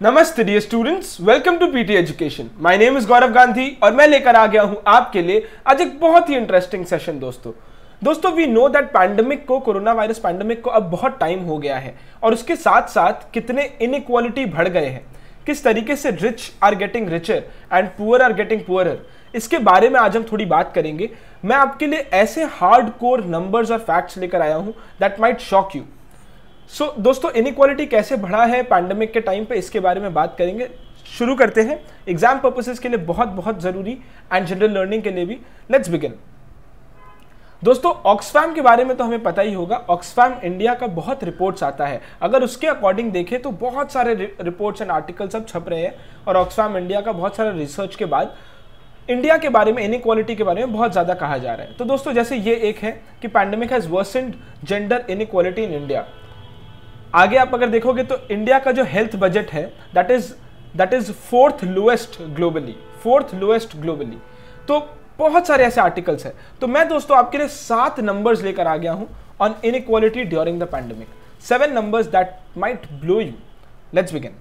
नमस्ते dear students, welcome to PT education. My name is Gaurav Gandhi और मैं लेकर आ गया हूं आपके लिए आज एक बहुत ही इंटरेस्टिंग सेशन। दोस्तों वी नो दैट पैंडेमिक को, कोरोना वायरस पैंडेमिक को अब बहुत टाइम हो गया है और उसके साथ साथ कितने इनइक्वालिटी बढ़ गए हैं, किस तरीके से rich are getting richer and poor are getting poorer, इसके बारे में आज हम थोड़ी बात करेंगे। मैं आपके लिए ऐसे हार्ड कोर नंबर्स और फैक्ट्स लेकर आया हूं दैट माइट शॉक यू। दोस्तों इनइक्वालिटी कैसे बढ़ा है पैंडेमिक के टाइम पे, इसके बारे में बात करेंगे। शुरू करते हैं। एग्जाम पर्पसेस के लिए बहुत बहुत जरूरी एंड जनरल लर्निंग के लिए भी। Let's begin. दोस्तों ऑक्सफैम के बारे में तो हमें पता ही होगा। ऑक्सफैम इंडिया का बहुत रिपोर्ट्स आता है, अगर उसके अकॉर्डिंग देखें तो बहुत सारे रिपोर्ट्स एंड आर्टिकल सब छप रहे हैं और ऑक्सफैम इंडिया का बहुत सारा रिसर्च के बाद इंडिया के बारे में, इनइक्वालिटी के बारे में बहुत ज्यादा कहा जा रहा है। तो दोस्तों जैसे ये एक है कि pandemic has worsened gender inequality in India. आगे आप अगर देखोगे तो इंडिया का जो हेल्थ बजट है that is fourth lowest globally. तो बहुत सारे ऐसे आर्टिकल्स हैं। तो मैं दोस्तों आपके लिए 7 नंबर्स लेकर आ गया हूं on inequality during the pandemic. 7 numbers that might blow you. Let's begin.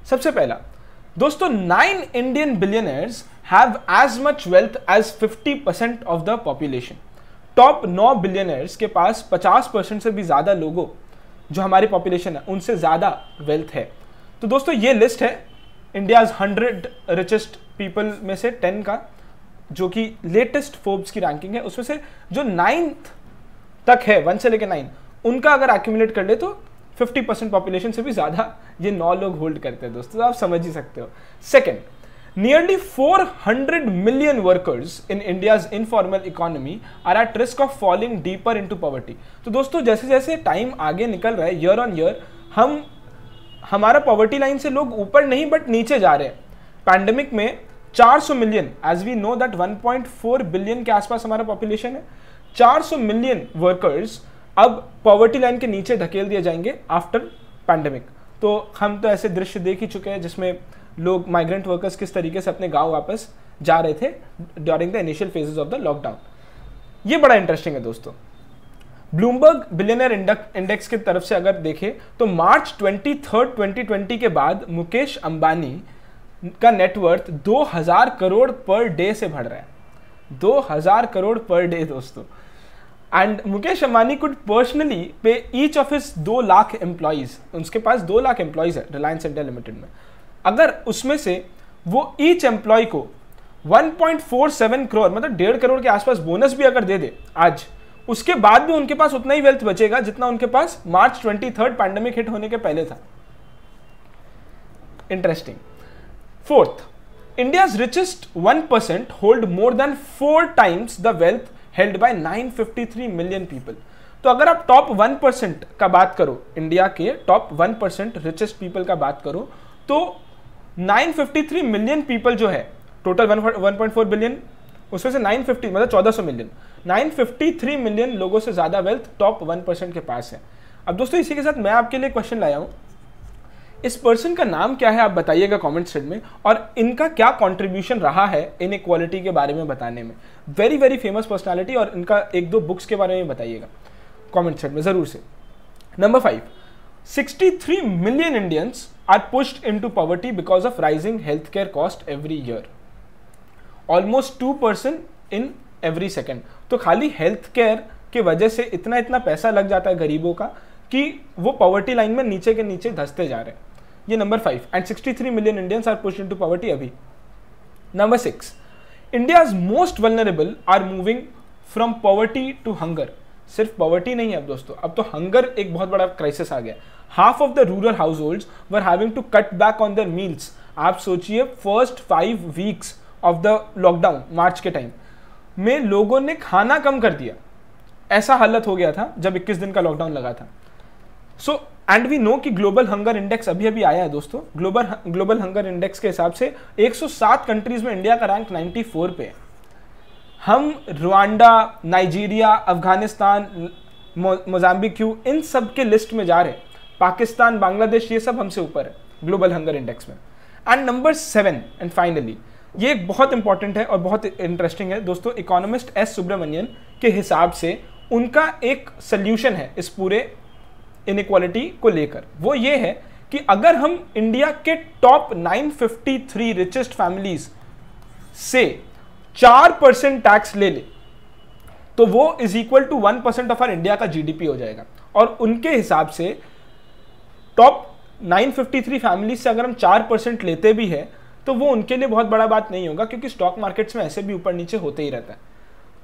सबसे पहला दोस्तों, 9 Indian billionaires have as much wealth as 50% of the population. Top 9 billionaires के पास 50% से भी ज्यादा लोगों, जो हमारी पॉपुलेशन है, उनसे ज्यादा वेल्थ है। तो दोस्तों ये लिस्ट है इंडियाज 100 रिचेस्ट पीपल में से 10 का, जो कि लेटेस्ट फोर्ब्स की रैंकिंग है। उसमें से जो 9th तक है, 1 से लेकर 9, उनका अगर एक्यूमुलेट कर ले तो 50% पॉपुलेशन से भी ज्यादा ये 9 लोग होल्ड करते हैं। दोस्तों आप समझ ही सकते हो। Second, nearly 400 million workers in India's informal economy are at risk of falling deeper into poverty। तो दोस्तों जैसे जैसे टाइम आगे निकल रहा है, ईयर ऑन ईयर हमारा पॉवर्टी लाइन से लोग ऊपर नहीं बट नीचे जा रहे हैं। पैंडेमिक में 400 million, as we know that 1.4 billion के आसपास हमारा पॉपुलेशन है, 400 मिलियन वर्कर्स अब पॉवर्टी लाइन के नीचे धकेल दिए जाएंगे आफ्टर पैंडेमिक। तो हम तो ऐसे दृश्य देख ही चुके हैं जिसमें लोग, माइग्रेंट वर्कर्स किस तरीके से अपने गांव वापस जा रहे थे during the initial phases of the lockdown. ये बड़ा इंटरेस्टिंग है दोस्तों। ब्लूमबर्ग बिलियनर इंडेक्स की तरफ से अगर देखें तो मार्च 23, 2020 के बाद मुकेश अंबानी का नेटवर्थ 2000 करोड़ पर डे से बढ़ रहा है। 2000 करोड़ पर डे दोस्तों। And Mukesh Ambani could personally pay each of his 2 lakh employees. उसके पास 2 लाख एम्प्लॉइज है रिलायंस इंडिया लिमिटेड में। अगर उसमें से वो ईच एम्प्लॉय को 1.47 करोड़, मतलब 1.5 करोड़ के आसपास बोनस भी अगर दे दे आज, उसके बाद भी उनके पास उतना ही वेल्थ बचेगा जितना उनके पास मार्च 23 पैंडेमिक हिट होने के पहले था। Interesting. Fourth, India's richest 1% hold more than 4 times the wealth held by 953 million people. तो अगर आप टॉप 1% का बात करो, इंडिया के टॉप 1% रिचेस्ट पीपल का बात करो, तो 953 मिलियन पीपल जो है, टोटल 1.4 बिलियन, उसमें से 950 मतलब 1400 मिलियन, 953 मिलियन लोगों से ज्यादा वेल्थ टॉप 1% के पास है। अब दोस्तों इसी के साथ मैं आपके लिए क्वेश्चन लाया हूं। इस पर्सन का नाम क्या है आप बताइएगा कमेंट सेक्शन में, और इनका क्या कंट्रीब्यूशन रहा है इनइक्वालिटी के बारे में बताने में। वेरी वेरी फेमस पर्सनालिटी, और इनका 1-2 बुक्स के बारे में बताइएगा कमेंट सेक्शन में जरूर से। Number 5, 63 million Indians are pushed into poverty because of rising healthcare cost every year. Almost 2% in every second. तो खाली हेल्थ केयर के वजह से इतना पैसा लग जाता है गरीबों का कि वो पॉवर्टी लाइन में नीचे के नीचे धंसते जा रहे हैं। ये number 5, and 63 million Indians are pushed into poverty अभी। Number 6, India's most vulnerable are moving from poverty to hunger। सिर्फ पॉवर्टी नहीं है अब दोस्तों, अब तो हंगर एक बहुत बड़ा क्राइसिस आ गया। Half of the rural households were having to cut back on their meals. आप सोचिए first 5 weeks of the lockdown March के टाइम में लोगों ने खाना कम कर दिया। ऐसा हालत हो गया था जब 21 दिन का लॉकडाउन लगा था। सो एंड वी नो कि ग्लोबल हंगर इंडेक्स अभी आया है दोस्तों। ग्लोबल हंगर इंडेक्स के हिसाब से 107 कंट्रीज में इंडिया का रैंक 94 पे है। हम रुआंडा, नाइजीरिया, अफगानिस्तान, मोजाम्बिक्यू, इन सब के लिस्ट में जा रहे हैं। पाकिस्तान, बांग्लादेश, ये सब हमसे ऊपर है ग्लोबल हंगर इंडेक्स में। एंड नंबर 7 एंड फाइनली, ये एक बहुत इंपॉर्टेंट है और बहुत इंटरेस्टिंग है दोस्तों। इकोनॉमिस्ट एस सुब्रमण्यन के हिसाब से उनका एक सोल्यूशन है इस पूरे इनइक्वालिटी को लेकर। वो ये है कि अगर हम इंडिया के टॉप 953 रिचेस्ट फैमिलीज से 4% टैक्स ले ले तो वो is equal to 1% of our India का जीडीपी हो जाएगा। और उनके हिसाब से टॉप 953 फैमिलीज से अगर हम 4% लेते भी है तो वो उनके लिए बहुत बड़ा बात नहीं होगा, क्योंकि स्टॉक मार्केट्स में ऐसे भी ऊपर नीचे होते ही रहता है।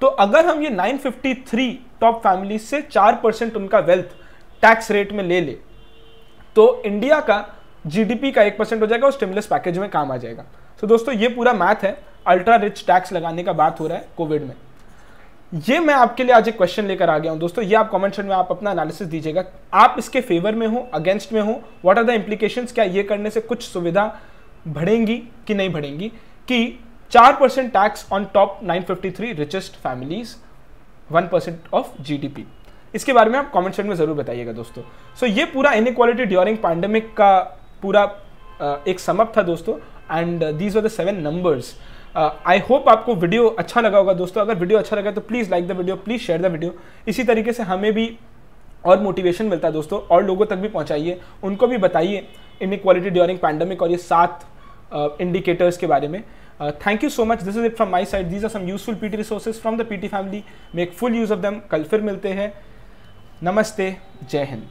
तो अगर हम ये 953 टॉप फैमिलीज से 4% उनका वेल्थ टैक्स रेट में ले ले तो इंडिया का जीडीपी का 1% हो जाएगा और स्टिमुलस पैकेज में काम आ जाएगा। तो दोस्तों ये पूरा मैथ है, अल्ट्रा रिच टैक्स लगाने का बात हो रहा है कोविड में। ये मैं आपके लिए आज एक क्वेश्चन लेकर आ गया हूं दोस्तों, ये आप कमेंट सेक्शन में आप अपना एनालिसिस दीजिएगा, आप इसके फेवर में हो, अगेंस्ट में हो, व्हाट आर द इंप्लीकेशंस, क्या ये करने से कुछ सुविधा बढ़ेंगी कि नहीं बढ़ेंगी, कि 4% tax on top 953 richest families 1% of GDP, इसके बारे में आप कमेंट सेक्शन में जरूर बताइएगा दोस्तों। सो ये पूरा इनइक्वालिटी ड्यूरिंग पैंडेमिक का पूरा एक समअप था दोस्तों, and these are the 7 numbers. I hope आपको वीडियो अच्छा लगा होगा दोस्तों। अगर वीडियो अच्छा लगा तो please like the video, please share the video. इसी तरीके से हमें भी और मोटिवेशन मिलता है दोस्तों, और लोगों तक भी पहुंचाइए, उनको भी बताइए इनइक्वालिटी ड्यूरिंग पैंडेमिक और ये 7 इंडिकेटर्स के बारे में। Thank you so much, this is it from my side, these are some useful PT resources from the PT family, make full use of them. कल फिर मिलते हैं, नमस्ते, जय हिंद।